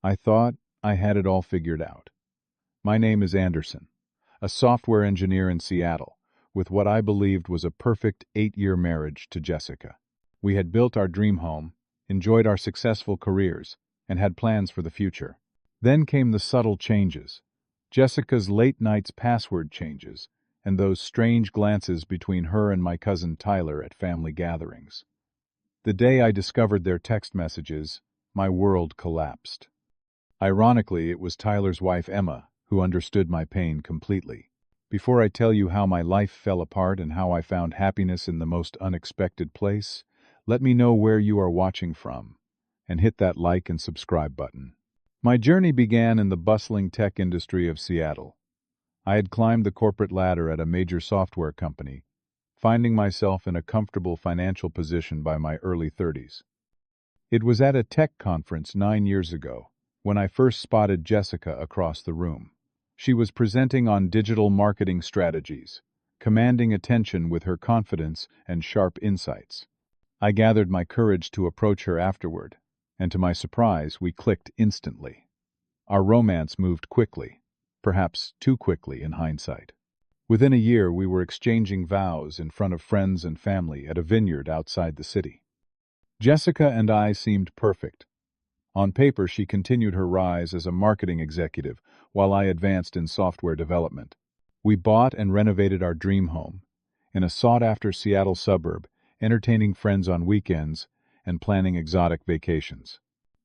I thought I had it all figured out. My name is Anderson, a software engineer in Seattle, with what I believed was a perfect 8-year marriage to Jessica. We had built our dream home, enjoyed our successful careers, and had plans for the future. Then came the subtle changes, Jessica's late nights password changes, and those strange glances between her and my cousin Tyler at family gatherings. The day I discovered their text messages, my world collapsed. Ironically, it was Tyler's wife Emma who understood my pain completely. Before I tell you how my life fell apart and how I found happiness in the most unexpected place, let me know where you are watching from, and hit that like and subscribe button. My journey began in the bustling tech industry of Seattle. I had climbed the corporate ladder at a major software company, finding myself in a comfortable financial position by my early 30s. It was at a tech conference 9 years ago when I first spotted Jessica across the room. She was presenting on digital marketing strategies, commanding attention with her confidence and sharp insights. I gathered my courage to approach her afterward, and to my surprise, we clicked instantly. Our romance moved quickly, perhaps too quickly in hindsight. Within a year, we were exchanging vows in front of friends and family at a vineyard outside the city. Jessica and I seemed perfect. On paper, she continued her rise as a marketing executive, while I advanced in software development. We bought and renovated our dream home, in a sought-after Seattle suburb, entertaining friends on weekends and planning exotic vacations.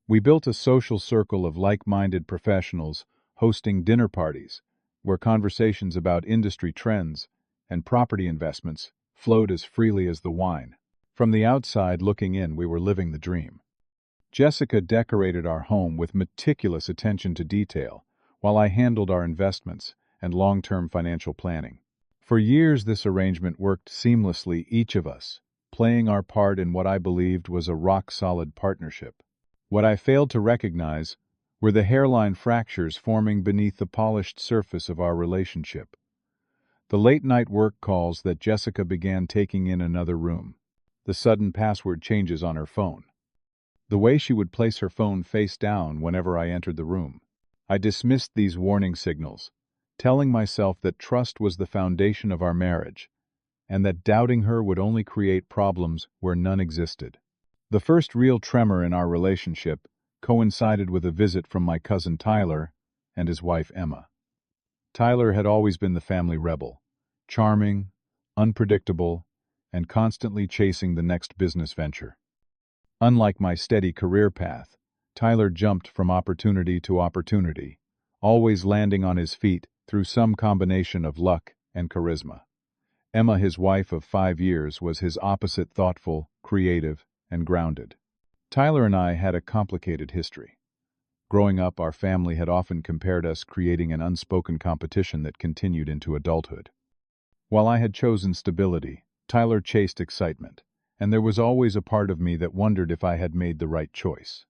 We built a social circle of like-minded professionals, hosting dinner parties, where conversations about industry trends and property investments flowed as freely as the wine. From the outside looking in, we were living the dream. Jessica decorated our home with meticulous attention to detail, while I handled our investments and long-term financial planning. For years, this arrangement worked seamlessly, each of us playing our part in what I believed was a rock-solid partnership. What I failed to recognize were the hairline fractures forming beneath the polished surface of our relationship. The late-night work calls that Jessica began taking in another room, the sudden password changes on her phone, the way she would place her phone face down whenever I entered the room. I dismissed these warning signals, telling myself that trust was the foundation of our marriage, and that doubting her would only create problems where none existed. The first real tremor in our relationship coincided with a visit from my cousin Tyler and his wife Emma. Tyler had always been the family rebel, charming, unpredictable, and constantly chasing the next business venture. Unlike my steady career path, Tyler jumped from opportunity to opportunity, always landing on his feet through some combination of luck and charisma. Emma, his wife of 5 years, was his opposite, thoughtful, creative, and grounded. Tyler and I had a complicated history. Growing up, our family had often compared us, creating an unspoken competition that continued into adulthood. While I had chosen stability, Tyler chased excitement, and there was always a part of me that wondered if I had made the right choice.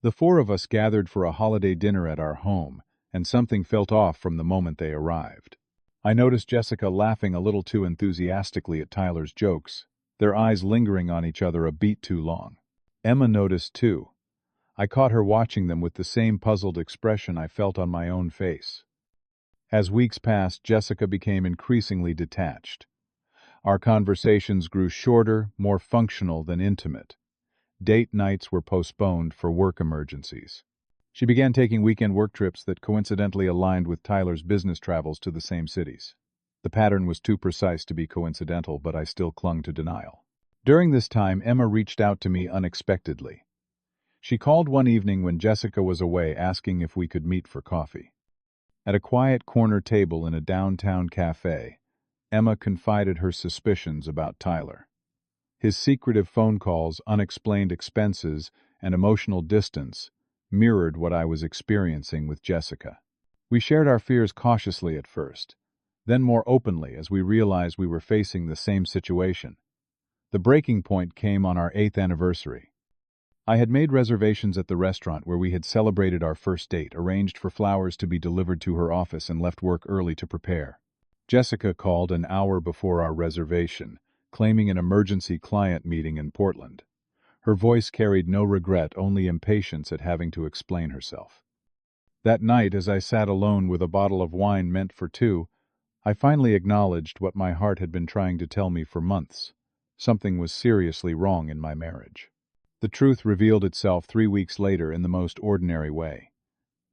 The 4 of us gathered for a holiday dinner at our home, and something felt off from the moment they arrived. I noticed Jessica laughing a little too enthusiastically at Tyler's jokes, their eyes lingering on each other a beat too long. Emma noticed too. I caught her watching them with the same puzzled expression I felt on my own face. As weeks passed, Jessica became increasingly detached. Our conversations grew shorter, more functional than intimate. Date nights were postponed for work emergencies. She began taking weekend work trips that coincidentally aligned with Tyler's business travels to the same cities. The pattern was too precise to be coincidental, but I still clung to denial. During this time, Emma reached out to me unexpectedly. She called one evening when Jessica was away, asking if we could meet for coffee. At a quiet corner table in a downtown cafe, Emma confided her suspicions about Tyler. His secretive phone calls, unexplained expenses, and emotional distance mirrored what I was experiencing with Jessica. We shared our fears cautiously at first, then more openly as we realized we were facing the same situation. The breaking point came on our 8th anniversary. I had made reservations at the restaurant where we had celebrated our first date, arranged for flowers to be delivered to her office, and left work early to prepare. Jessica called an hour before our reservation, claiming an emergency client meeting in Portland. Her voice carried no regret, only impatience at having to explain herself. That night, as I sat alone with a bottle of wine meant for two, I finally acknowledged what my heart had been trying to tell me for months. Something was seriously wrong in my marriage. The truth revealed itself 3 weeks later in the most ordinary way.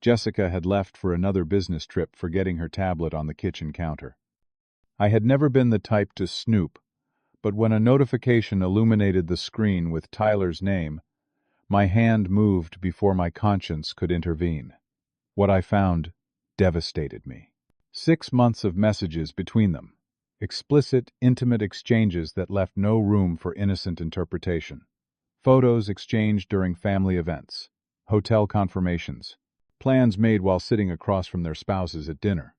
Jessica had left for another business trip, forgetting her tablet on the kitchen counter. I had never been the type to snoop, but when a notification illuminated the screen with Tyler's name, my hand moved before my conscience could intervene. What I found devastated me. 6 months of messages between them. Explicit, intimate exchanges that left no room for innocent interpretation. Photos exchanged during family events. Hotel confirmations. Plans made while sitting across from their spouses at dinner.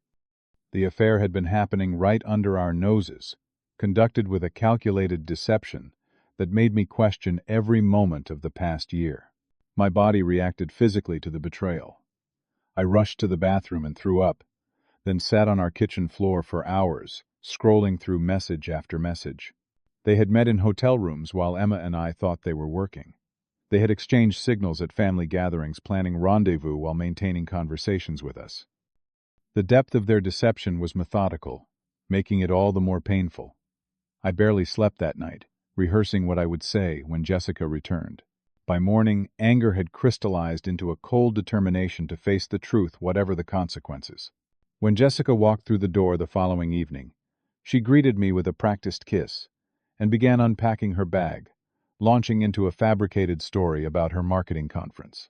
The affair had been happening right under our noses, conducted with a calculated deception that made me question every moment of the past year. My body reacted physically to the betrayal. I rushed to the bathroom and threw up, then sat on our kitchen floor for hours, scrolling through message after message. They had met in hotel rooms while Emma and I thought they were working. They had exchanged signals at family gatherings, planning rendezvous while maintaining conversations with us. The depth of their deception was methodical, making it all the more painful. I barely slept that night, rehearsing what I would say when Jessica returned. By morning, anger had crystallized into a cold determination to face the truth, whatever the consequences. When Jessica walked through the door the following evening, she greeted me with a practiced kiss and began unpacking her bag, launching into a fabricated story about her marketing conference.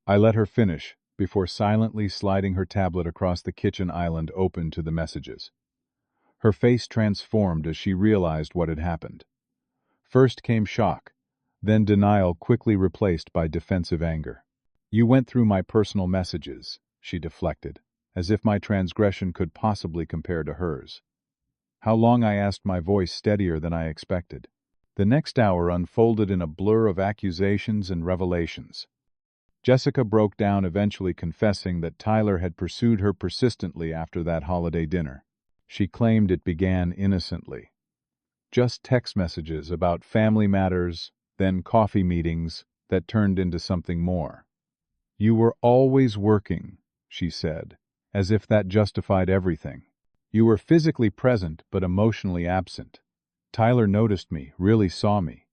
I let her finish before silently sliding her tablet across the kitchen island open to the messages. Her face transformed as she realized what had happened. First came shock, then denial, quickly replaced by defensive anger. "You went through my personal messages," she deflected, as if my transgression could possibly compare to hers. "How long?" I asked, my voice steadier than I expected. The next hour unfolded in a blur of accusations and revelations. Jessica broke down, eventually confessing that Tyler had pursued her persistently after that holiday dinner. She claimed it began innocently. Just text messages about family matters, then coffee meetings that turned into something more. "You were always working," she said, as if that justified everything. "You were physically present but emotionally absent. Tyler noticed me, really saw me."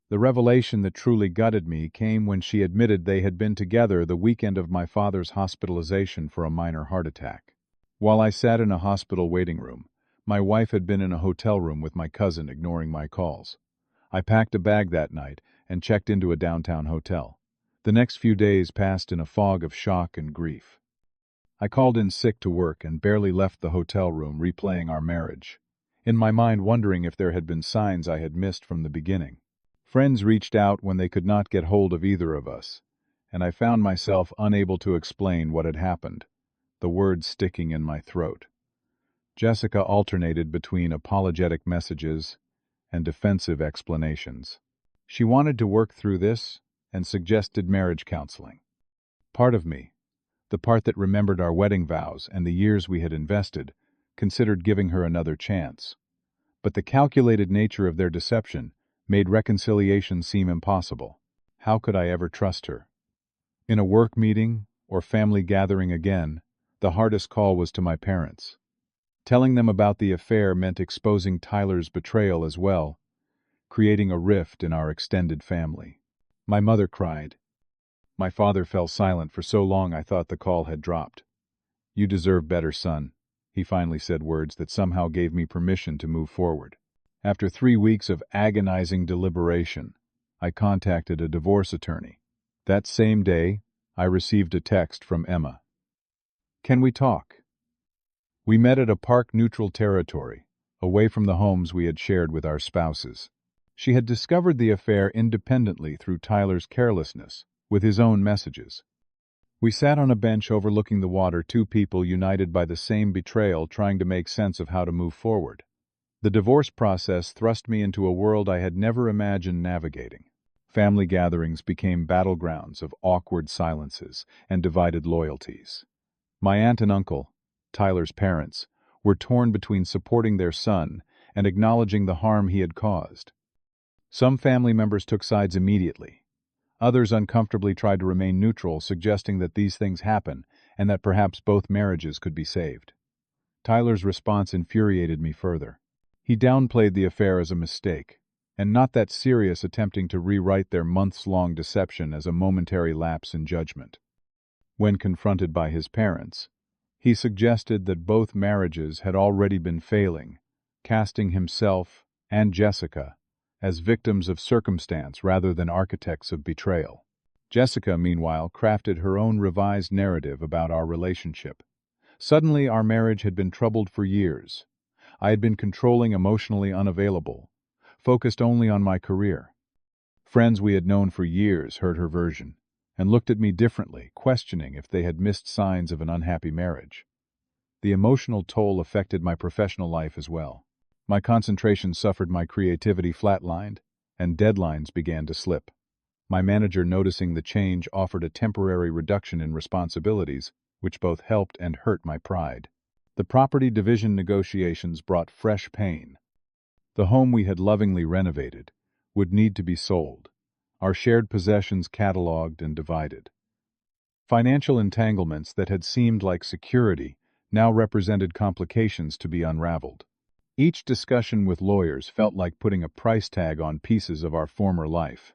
The revelation that truly gutted me came when she admitted they had been together the weekend of my father's hospitalization for a minor heart attack. While I sat in a hospital waiting room, my wife had been in a hotel room with my cousin, ignoring my calls. I packed a bag that night and checked into a downtown hotel. The next few days passed in a fog of shock and grief. I called in sick to work and barely left the hotel room, replaying our marriage, in my mind wondering if there had been signs I had missed from the beginning. Friends reached out when they could not get hold of either of us, and I found myself unable to explain what had happened, the words sticking in my throat. Jessica alternated between apologetic messages and defensive explanations. She wanted to work through this and suggested marriage counseling. Part of me, the part that remembered our wedding vows and the years we had invested, considered giving her another chance. But the calculated nature of their deception made reconciliation seem impossible. How could I ever trust her? In a work meeting or family gathering again, the hardest call was to my parents. Telling them about the affair meant exposing Tyler's betrayal as well, creating a rift in our extended family. My mother cried. My father fell silent for so long I thought the call had dropped. "You deserve better, son," he finally said, words that somehow gave me permission to move forward. After 3 weeks of agonizing deliberation, I contacted a divorce attorney. That same day, I received a text from Emma. "Can we talk?" We met at a park-neutral territory, away from the homes we had shared with our spouses. She had discovered the affair independently through Tyler's carelessness, with his own messages. We sat on a bench overlooking the water, two people united by the same betrayal, trying to make sense of how to move forward. The divorce process thrust me into a world I had never imagined navigating. Family gatherings became battlegrounds of awkward silences and divided loyalties. My aunt and uncle, Tyler's parents, were torn between supporting their son and acknowledging the harm he had caused. Some family members took sides immediately. Others uncomfortably tried to remain neutral, suggesting that these things happen and that perhaps both marriages could be saved. Tyler's response infuriated me further. He downplayed the affair as a mistake, and not that serious, attempting to rewrite their months-long deception as a momentary lapse in judgment. When confronted by his parents, he suggested that both marriages had already been failing, casting himself and Jessica as victims of circumstance rather than architects of betrayal. Jessica, meanwhile, crafted her own revised narrative about our relationship. Suddenly, our marriage had been troubled for years. I had been controlling, emotionally unavailable, focused only on my career. Friends we had known for years heard her version and looked at me differently, questioning if they had missed signs of an unhappy marriage. The emotional toll affected my professional life as well. My concentration suffered, my creativity flatlined, and deadlines began to slip. My manager, noticing the change, offered a temporary reduction in responsibilities, which both helped and hurt my pride. The property division negotiations brought fresh pain. The home we had lovingly renovated would need to be sold, our shared possessions catalogued and divided. Financial entanglements that had seemed like security now represented complications to be unraveled. Each discussion with lawyers felt like putting a price tag on pieces of our former life.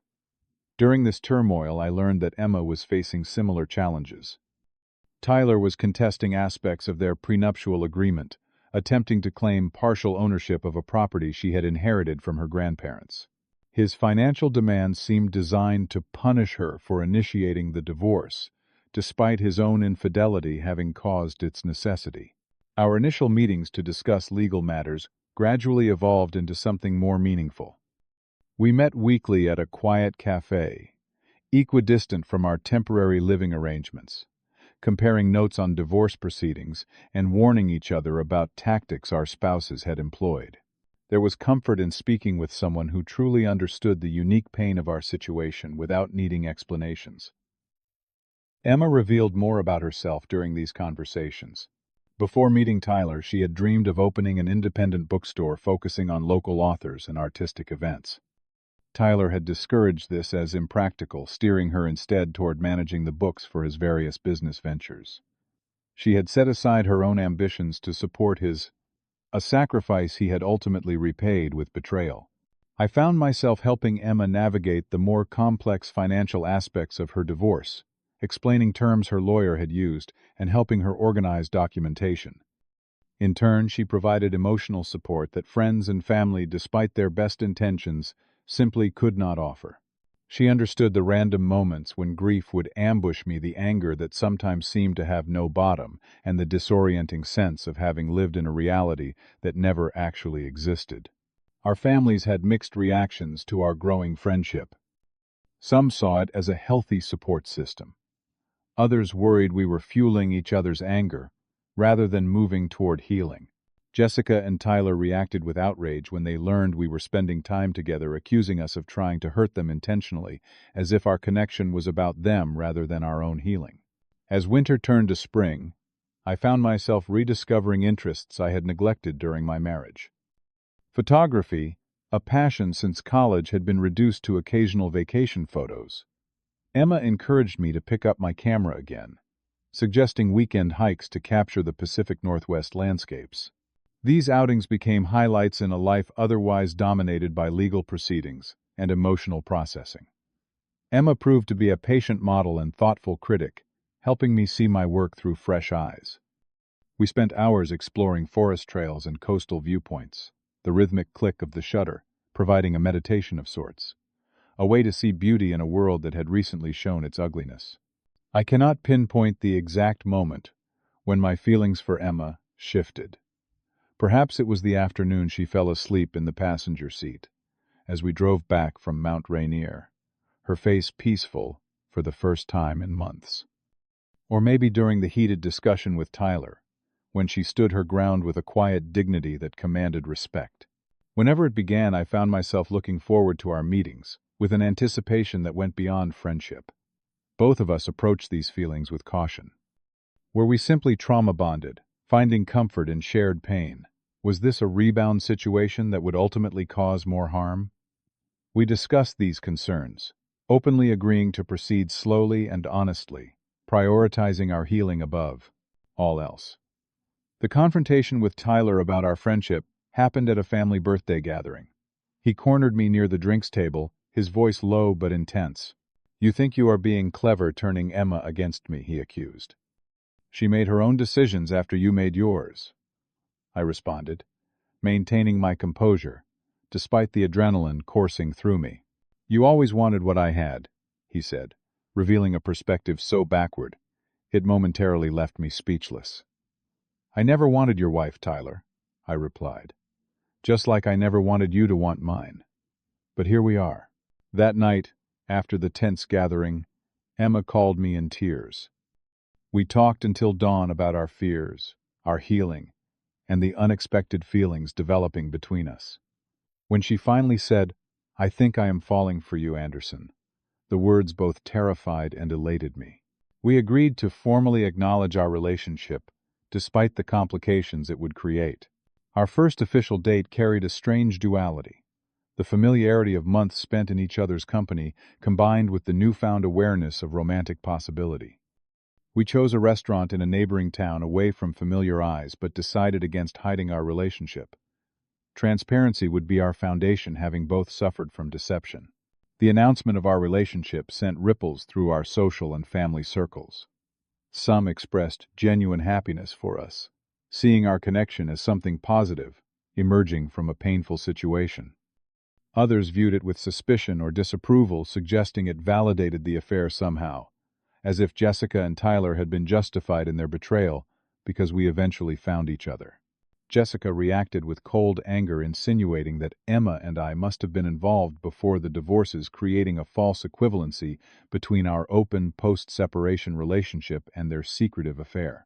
During this turmoil, I learned that Emma was facing similar challenges. Tyler was contesting aspects of their prenuptial agreement, attempting to claim partial ownership of a property she had inherited from her grandparents. His financial demands seemed designed to punish her for initiating the divorce, despite his own infidelity having caused its necessity. Our initial meetings to discuss legal matters gradually evolved into something more meaningful. We met weekly at a quiet cafe, equidistant from our temporary living arrangements, comparing notes on divorce proceedings and warning each other about tactics our spouses had employed. There was comfort in speaking with someone who truly understood the unique pain of our situation without needing explanations. Emma revealed more about herself during these conversations. Before meeting Tyler, she had dreamed of opening an independent bookstore focusing on local authors and artistic events. Tyler had discouraged this as impractical, steering her instead toward managing the books for his various business ventures. She had set aside her own ambitions to support his, a sacrifice he had ultimately repaid with betrayal. I found myself helping Emma navigate the more complex financial aspects of her divorce, explaining terms her lawyer had used and helping her organize documentation. In turn, she provided emotional support that friends and family, despite their best intentions, simply could not offer. She understood the random moments when grief would ambush me, the anger that sometimes seemed to have no bottom, and the disorienting sense of having lived in a reality that never actually existed. Our families had mixed reactions to our growing friendship. Some saw it as a healthy support system. Others worried we were fueling each other's anger, rather than moving toward healing. Jessica and Tyler reacted with outrage when they learned we were spending time together, accusing us of trying to hurt them intentionally, as if our connection was about them rather than our own healing. As winter turned to spring, I found myself rediscovering interests I had neglected during my marriage. Photography, a passion since college, had been reduced to occasional vacation photos. Emma encouraged me to pick up my camera again, suggesting weekend hikes to capture the Pacific Northwest landscapes. These outings became highlights in a life otherwise dominated by legal proceedings and emotional processing. Emma proved to be a patient model and thoughtful critic, helping me see my work through fresh eyes. We spent hours exploring forest trails and coastal viewpoints, the rhythmic click of the shutter providing a meditation of sorts, a way to see beauty in a world that had recently shown its ugliness. I cannot pinpoint the exact moment when my feelings for Emma shifted. Perhaps it was the afternoon she fell asleep in the passenger seat, as we drove back from Mount Rainier, her face peaceful for the first time in months. Or maybe during the heated discussion with Tyler, when she stood her ground with a quiet dignity that commanded respect. Whenever it began, I found myself looking forward to our meetings, with an anticipation that went beyond friendship. Both of us approached these feelings with caution. Were we simply trauma-bonded, finding comfort in shared pain? Was this a rebound situation that would ultimately cause more harm? We discussed these concerns, openly agreeing to proceed slowly and honestly, prioritizing our healing above all else. The confrontation with Tyler about our friendship happened at a family birthday gathering. He cornered me near the drinks table, his voice low but intense. "You think you are being clever turning Emma against me," he accused. "She made her own decisions after you made yours," I responded, maintaining my composure, despite the adrenaline coursing through me. "You always wanted what I had," he said, revealing a perspective so backward, it momentarily left me speechless. "I never wanted your wife, Tyler," I replied, "just like I never wanted you to want mine. But here we are." That night, after the tense gathering, Emma called me in tears. We talked until dawn about our fears, our healing, and the unexpected feelings developing between us. When she finally said, "I think I am falling for you, Anderson," the words both terrified and elated me. We agreed to formally acknowledge our relationship, despite the complications it would create. Our first official date carried a strange duality. The familiarity of months spent in each other's company combined with the newfound awareness of romantic possibility. We chose a restaurant in a neighboring town away from familiar eyes, but decided against hiding our relationship. Transparency would be our foundation, having both suffered from deception. The announcement of our relationship sent ripples through our social and family circles. Some expressed genuine happiness for us, seeing our connection as something positive, emerging from a painful situation. Others viewed it with suspicion or disapproval, suggesting it validated the affair somehow, as if Jessica and Tyler had been justified in their betrayal because we eventually found each other. Jessica reacted with cold anger, insinuating that Emma and I must have been involved before the divorces, creating a false equivalency between our open post-separation relationship and their secretive affair.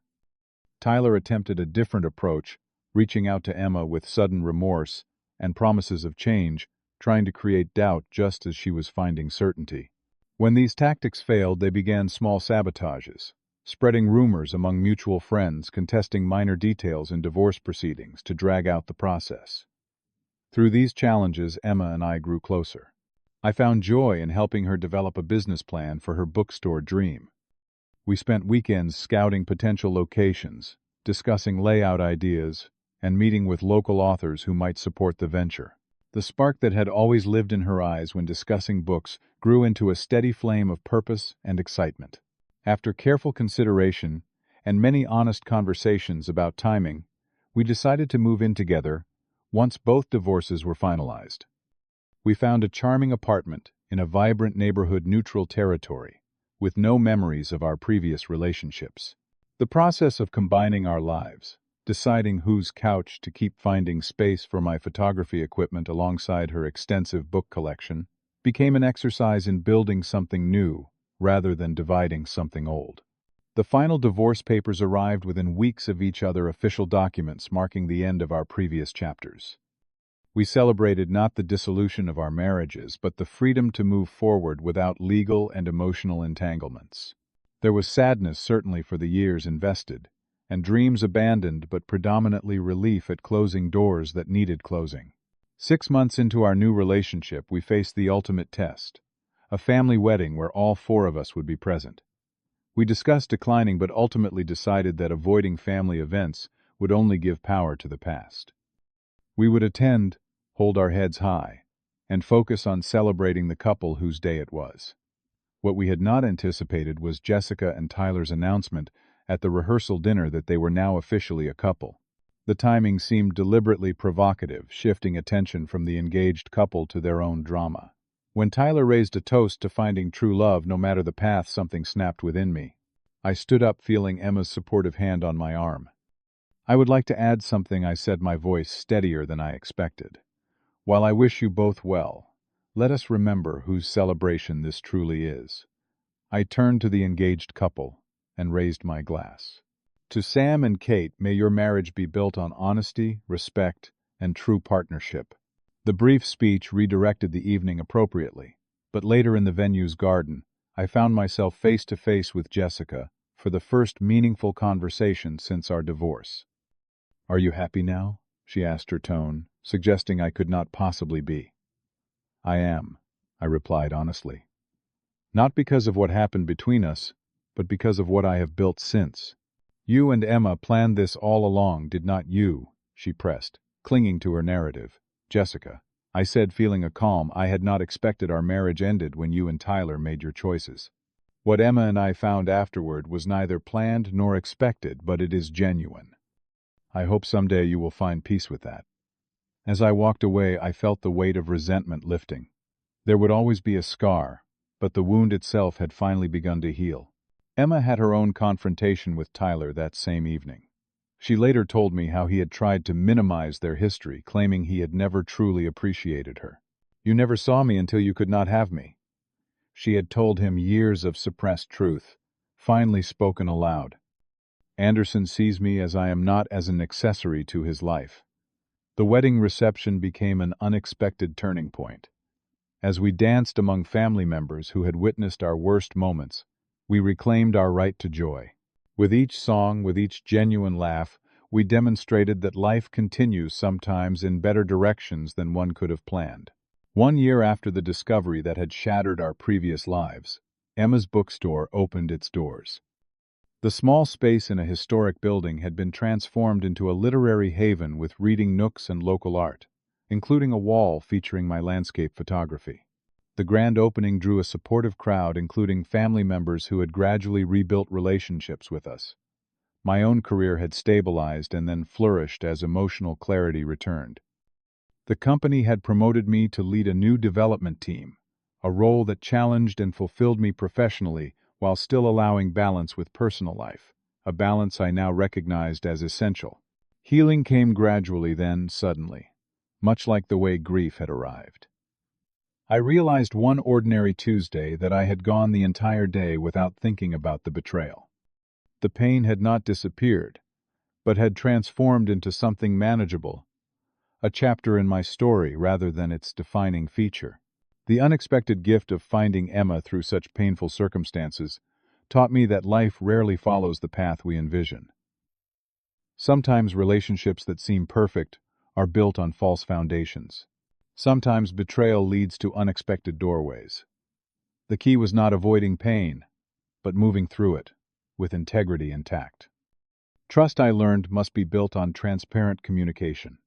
Tyler attempted a different approach, reaching out to Emma with sudden remorse and promises of change, trying to create doubt just as she was finding certainty. When these tactics failed, they began small sabotages, spreading rumors among mutual friends, contesting minor details in divorce proceedings to drag out the process. Through these challenges, Emma and I grew closer. I found joy in helping her develop a business plan for her bookstore dream. We spent weekends scouting potential locations, discussing layout ideas, and meeting with local authors who might support the venture. The spark that had always lived in her eyes when discussing books grew into a steady flame of purpose and excitement. After careful consideration and many honest conversations about timing, we decided to move in together once both divorces were finalized. We found a charming apartment in a vibrant neighborhood, neutral territory, with no memories of our previous relationships. The process of combining our lives, deciding whose couch to keep, finding space for my photography equipment alongside her extensive book collection, became an exercise in building something new rather than dividing something old. The final divorce papers arrived within weeks of each other, official documents marking the end of our previous chapters. We celebrated not the dissolution of our marriages, but the freedom to move forward without legal and emotional entanglements. There was sadness, certainly, for the years invested, and dreams abandoned, but predominantly relief at closing doors that needed closing. 6 months into our new relationship, we faced the ultimate test, a family wedding where all 4 of us would be present. We discussed declining, but ultimately decided that avoiding family events would only give power to the past. We would attend, hold our heads high, and focus on celebrating the couple whose day it was. What we had not anticipated was Jessica and Tyler's announcement at the rehearsal dinner that they were now officially a couple. The timing seemed deliberately provocative, shifting attention from the engaged couple to their own drama. When Tyler raised a toast to finding true love no matter the path, something snapped within me. I stood up, feeling Emma's supportive hand on my arm. "I would like to add something," I said, my voice steadier than I expected. "While I wish you both well, let us remember whose celebration this truly is." I turned to the engaged couple and raised my glass. "To Sam and Kate, may your marriage be built on honesty, respect, and true partnership." The brief speech redirected the evening appropriately, but later in the venue's garden, I found myself face to face with Jessica for the first meaningful conversation since our divorce. "Are you happy now?" she asked, her tone suggesting I could not possibly be. "I am," I replied honestly. Not because of what happened between us, but because of what I have built since. You and Emma planned this all along, did not you? She pressed, clinging to her narrative. Jessica, I said, feeling a calm. I had not expected our marriage ended when you and Tyler made your choices. What Emma and I found afterward was neither planned nor expected, but it is genuine. I hope someday you will find peace with that. As I walked away, I felt the weight of resentment lifting. There would always be a scar, but the wound itself had finally begun to heal. Emma had her own confrontation with Tyler that same evening. She later told me how he had tried to minimize their history, claiming he had never truly appreciated her. You never saw me until you could not have me. She had told him years of suppressed truth, finally spoken aloud. Anderson sees me as I am, not as an accessory to his life. The wedding reception became an unexpected turning point. As we danced among family members who had witnessed our worst moments, we reclaimed our right to joy. With each song, with each genuine laugh, we demonstrated that life continues sometimes in better directions than one could have planned. 1 year after the discovery that had shattered our previous lives, Emma's bookstore opened its doors. The small space in a historic building had been transformed into a literary haven with reading nooks and local art, including a wall featuring my landscape photography. The grand opening drew a supportive crowd, including family members who had gradually rebuilt relationships with us. My own career had stabilized and then flourished as emotional clarity returned. The company had promoted me to lead a new development team, a role that challenged and fulfilled me professionally while still allowing balance with personal life, a balance I now recognized as essential. Healing came gradually, then suddenly, much like the way grief had arrived. I realized one ordinary Tuesday that I had gone the entire day without thinking about the betrayal. The pain had not disappeared, but had transformed into something manageable, a chapter in my story rather than its defining feature. The unexpected gift of finding Emma through such painful circumstances taught me that life rarely follows the path we envision. Sometimes relationships that seem perfect are built on false foundations. Sometimes betrayal leads to unexpected doorways. The key was not avoiding pain, but moving through it, with integrity and tact. Trust, I learned, must be built on transparent communication.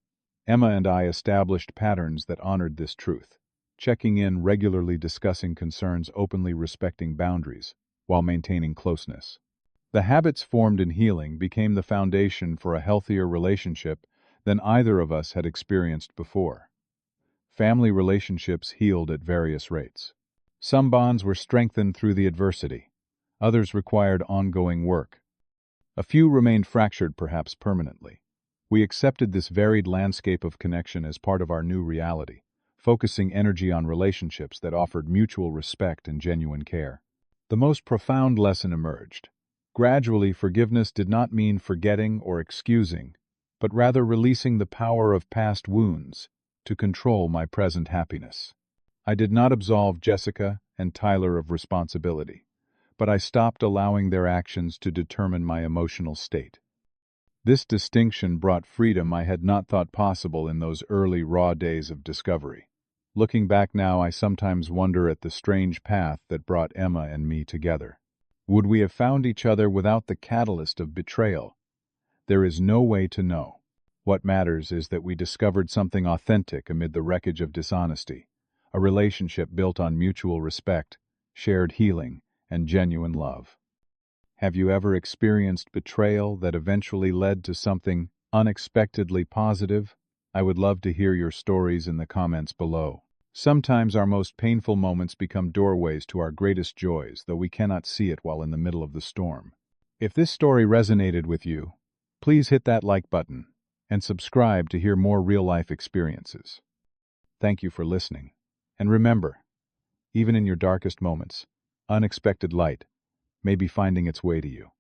Emma and I established patterns that honored this truth, checking in regularly, discussing concerns openly, respecting boundaries, while maintaining closeness. The habits formed in healing became the foundation for a healthier relationship than either of us had experienced before. Family relationships healed at various rates. Some bonds were strengthened through the adversity. Others required ongoing work. A few remained fractured, perhaps permanently. We accepted this varied landscape of connection as part of our new reality, focusing energy on relationships that offered mutual respect and genuine care. The most profound lesson emerged. Gradually, forgiveness did not mean forgetting or excusing, but rather releasing the power of past wounds to control my present happiness. I did not absolve Jessica and Tyler of responsibility, but I stopped allowing their actions to determine my emotional state. This distinction brought freedom I had not thought possible in those early, raw days of discovery. Looking back now, I sometimes wonder at the strange path that brought Emma and me together. Would we have found each other without the catalyst of betrayal? There is no way to know. What matters is that we discovered something authentic amid the wreckage of dishonesty, a relationship built on mutual respect, shared healing, and genuine love. Have you ever experienced betrayal that eventually led to something unexpectedly positive? I would love to hear your stories in the comments below. Sometimes our most painful moments become doorways to our greatest joys, though we cannot see it while in the middle of the storm. If this story resonated with you, please hit that like button and subscribe to hear more real-life experiences. Thank you for listening. And remember, even in your darkest moments, unexpected light may be finding its way to you.